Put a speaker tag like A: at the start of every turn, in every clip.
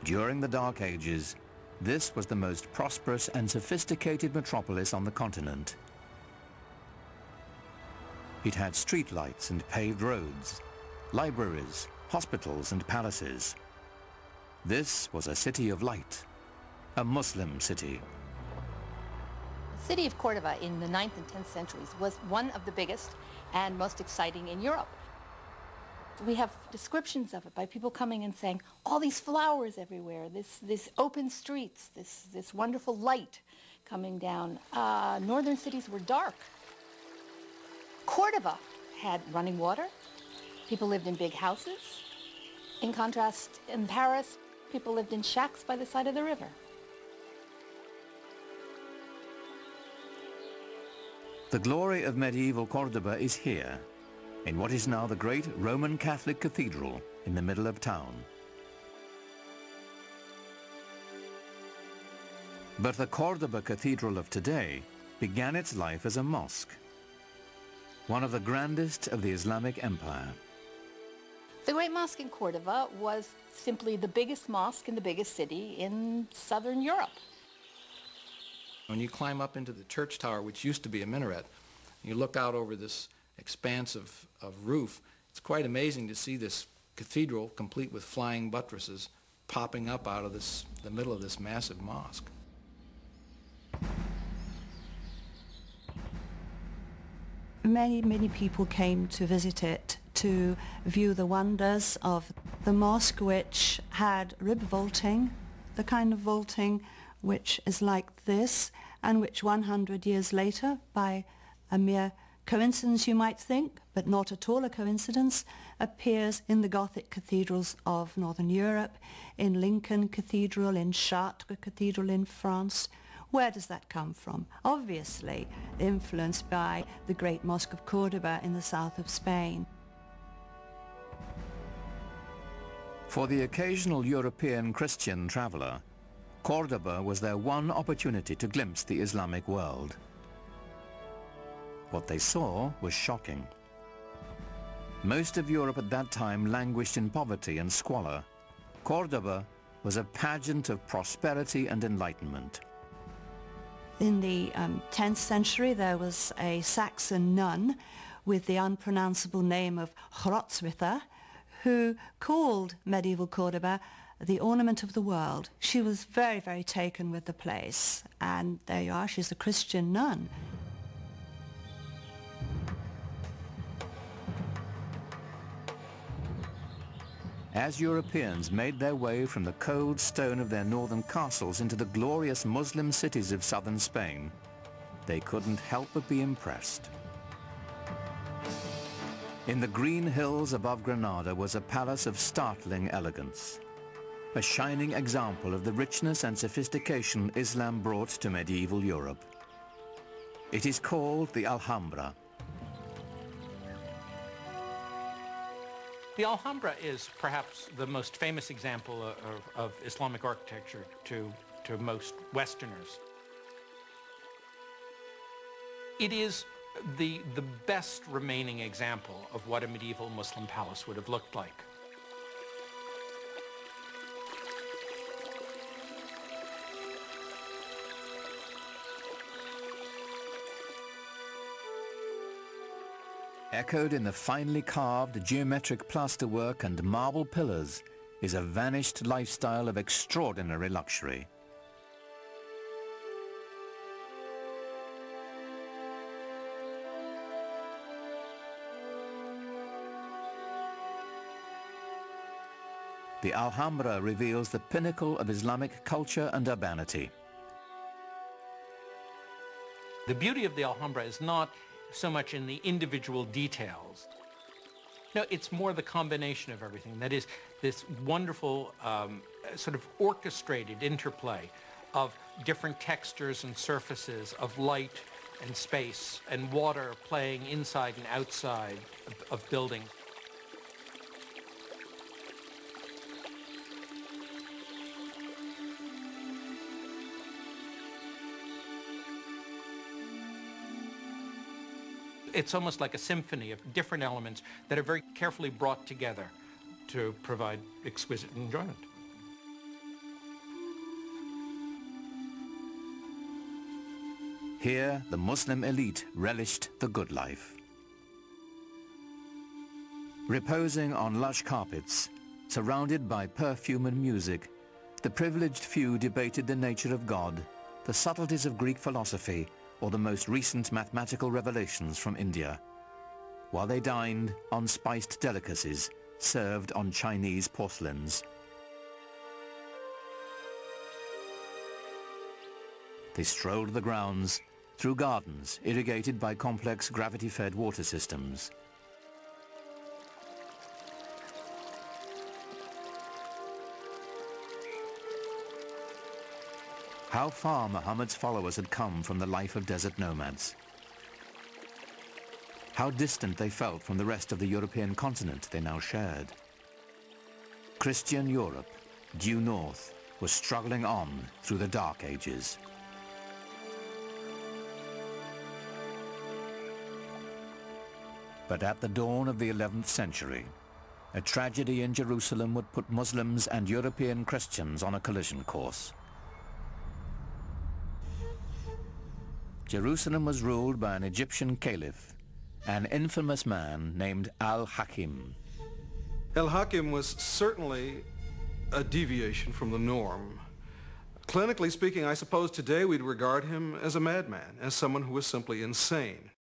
A: During the Dark Ages, this was the most prosperous and sophisticated metropolis on the continent. It had streetlights and paved roads, libraries, hospitals and palaces. This was a city of light, a Muslim city.
B: The city of Cordoba in the 9th and 10th centuries was one of the biggest and most exciting in Europe. We have descriptions of it by people coming and saying, all these flowers everywhere, this open streets, this wonderful light coming down. Northern cities were dark. Cordoba had running water. People lived in big houses. In contrast, in Paris, people lived in shacks by the side of the river.
A: The glory of medieval Cordoba is here, in what is now the great Roman Catholic Cathedral in the middle of town. But the Cordoba Cathedral of today began its life as a mosque, one of the grandest of the Islamic Empire.
B: The Great Mosque in Cordoba was simply the biggest mosque in the biggest city in southern Europe.
C: When you climb up into the church tower, which used to be a minaret, you look out over this expanse of roof, it's quite amazing to see this cathedral, complete with flying buttresses, popping up out of the middle of this massive mosque.
D: Many people came to visit it to view the wonders of the mosque, which had rib vaulting, the kind of vaulting which is like this, and which 100 years later, by a mere coincidence you might think, but not at all a coincidence, appears in the Gothic cathedrals of Northern Europe, in Lincoln Cathedral, in Chartres Cathedral in France. Where does that come from? Obviously influenced by the great Mosque of Cordoba in the south of Spain.
A: For the occasional European Christian traveler, Cordoba was their one opportunity to glimpse the Islamic world. What they saw was shocking. Most of Europe at that time languished in poverty and squalor. Cordoba was a pageant of prosperity and enlightenment.
D: In the 10th century, there was a Saxon nun with the unpronounceable name of Hrotswitha, who called medieval Cordoba the ornament of the world. She was very, very taken with the place. And there you are, she's a Christian nun.
A: As Europeans made their way from the cold stone of their northern castles into the glorious Muslim cities of southern Spain, they couldn't help but be impressed. In the green hills above Granada was a palace of startling elegance, a shining example of the richness and sophistication Islam brought to medieval Europe. It is called the Alhambra.
E: The Alhambra is perhaps the most famous example of Islamic architecture to most Westerners. It is the best remaining example of what a medieval Muslim palace would have looked like.
A: Echoed in the finely carved geometric plasterwork and marble pillars is a vanished lifestyle of extraordinary luxury. The Alhambra reveals the pinnacle of Islamic culture and urbanity.
E: The beauty of the Alhambra is not so much in the individual details. No, it's more the combination of everything. That is, this wonderful sort of orchestrated interplay of different textures and surfaces, of light and space and water playing inside and outside of buildings. It's almost like a symphony of different elements that are very carefully brought together to provide exquisite enjoyment.
A: Here, the Muslim elite relished the good life. Reposing on lush carpets, surrounded by perfume and music, the privileged few debated the nature of God, the subtleties of Greek philosophy, or the most recent mathematical revelations from India, while they dined on spiced delicacies served on Chinese porcelains. They strolled the grounds through gardens irrigated by complex gravity-fed water systems. How far Muhammad's followers had come from the life of desert nomads. How distant they felt from the rest of the European continent they now shared. Christian Europe, due north, was struggling on through the Dark Ages. But at the dawn of the 11th century, a tragedy in Jerusalem would put Muslims and European Christians on a collision course. Jerusalem was ruled by an Egyptian caliph, an infamous man named Al-Hakim.
F: Al-Hakim was certainly a deviation from the norm. Clinically speaking, I suppose today we'd regard him as a madman, as someone who was simply insane.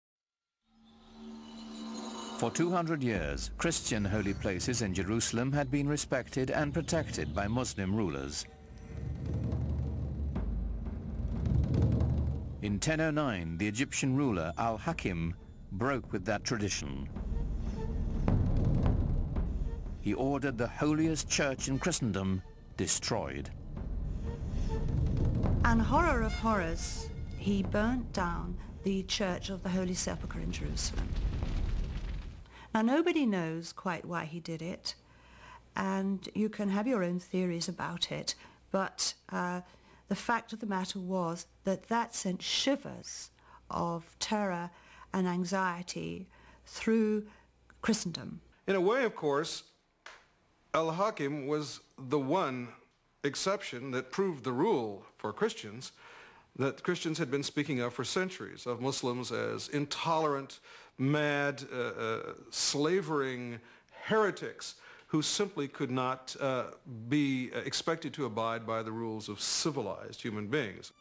A: For 200 years, Christian holy places in Jerusalem had been respected and protected by Muslim rulers. In 1009, the Egyptian ruler Al-Hakim broke with that tradition. He ordered the holiest church in Christendom destroyed.
D: And horror of horrors, he burnt down the Church of the Holy Sepulchre in Jerusalem. Now, nobody knows quite why he did it, and you can have your own theories about it, but the fact of the matter was that that sent shivers of terror and anxiety through Christendom.
F: In a way, of course, Al-Hakim was the one exception that proved the rule for Christians that Christians had been speaking of for centuries, of Muslims as intolerant, mad, slavering heretics who simply could not be expected to abide by the rules of civilized human beings.